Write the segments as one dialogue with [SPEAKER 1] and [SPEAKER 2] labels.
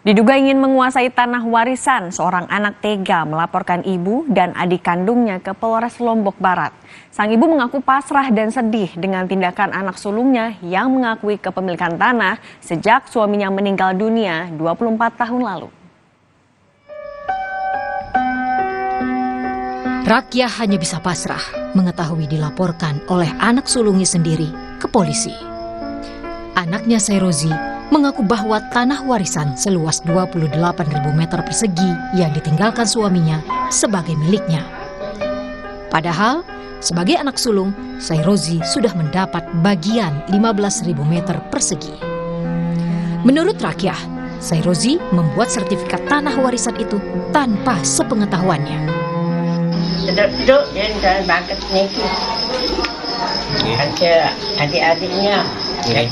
[SPEAKER 1] Diduga ingin menguasai tanah warisan, seorang anak tega melaporkan ibu dan adik kandungnya ke Polres Lombok Barat. Sang ibu mengaku pasrah dan sedih dengan tindakan anak sulungnya yang mengakui kepemilikan tanah sejak suaminya meninggal dunia 24 tahun lalu.
[SPEAKER 2] Rakyah hanya bisa pasrah mengetahui dilaporkan oleh anak sulungnya sendiri ke polisi. Anaknya Sairozi mengaku bahwa tanah warisan seluas 28.000 meter persegi yang ditinggalkan suaminya sebagai miliknya. Padahal, sebagai anak sulung, Sairozi sudah mendapat bagian 15.000 meter persegi. Menurut Rakyah, Sairozi membuat sertifikat tanah warisan itu tanpa sepengetahuannya.
[SPEAKER 3] Duduk dan banget Niki. Ada adik-adiknya,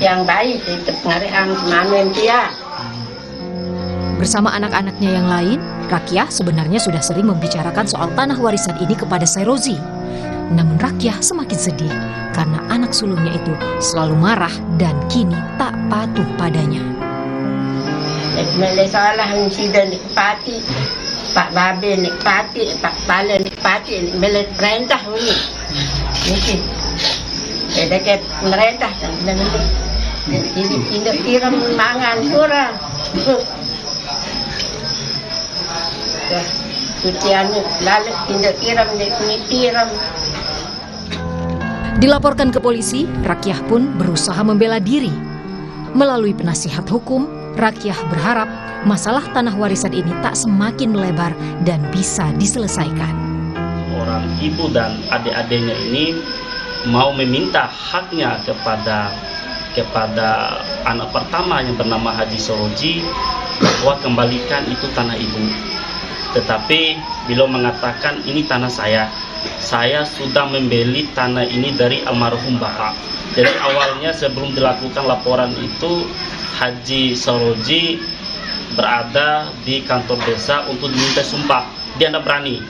[SPEAKER 3] yang baik itu pengarian mamen dia.
[SPEAKER 2] Bersama anak-anaknya yang lain, Rakyah sebenarnya sudah sering membicarakan soal tanah warisan ini kepada Sairozi. Namun Rakyah semakin sedih karena anak sulungnya itu selalu marah dan kini tak patuh padanya.
[SPEAKER 3] Salah insiden nikmati, Pak Babe nikmati, Pak Pala nikmati, milik perintah ini. Niki. Dekat merintah dan tidak tiram mangan kurang. Cucian lalu tidak tiram.
[SPEAKER 2] Dilaporkan ke polisi, Rakyah pun berusaha membela diri. Melalui penasihat hukum, Rakyah berharap masalah tanah warisan ini tak semakin melebar dan bisa diselesaikan.
[SPEAKER 4] Orang ibu dan adik-adiknya ini mau meminta haknya kepada anak pertama yang bernama Haji Sairozi bahwa kembalikan itu tanah ibu. Tetapi beliau mengatakan ini tanah saya sudah membeli tanah ini dari almarhum bapak. Jadi awalnya sebelum dilakukan laporan itu Haji Sairozi berada di kantor desa untuk diminta sumpah. Dia tidak berani.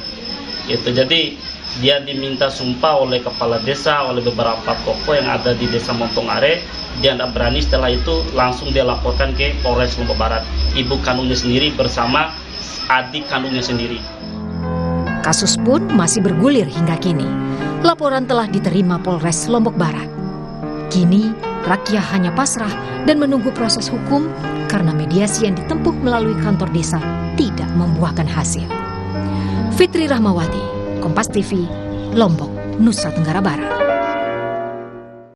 [SPEAKER 4] Jadi dia diminta sumpah oleh kepala desa, oleh beberapa tokoh yang ada di desa Montongare. Dia tidak berani, setelah itu langsung dia laporkan ke Polres Lombok Barat. Ibu kandungnya sendiri bersama adik kandungnya sendiri.
[SPEAKER 2] Kasus pun masih bergulir hingga kini. Laporan telah diterima Polres Lombok Barat. Kini Rakyah hanya pasrah dan menunggu proses hukum karena mediasi yang ditempuh melalui kantor desa tidak membuahkan hasil. Fitri Rahmawati, Kompas TV, Lombok, Nusa Tenggara Barat.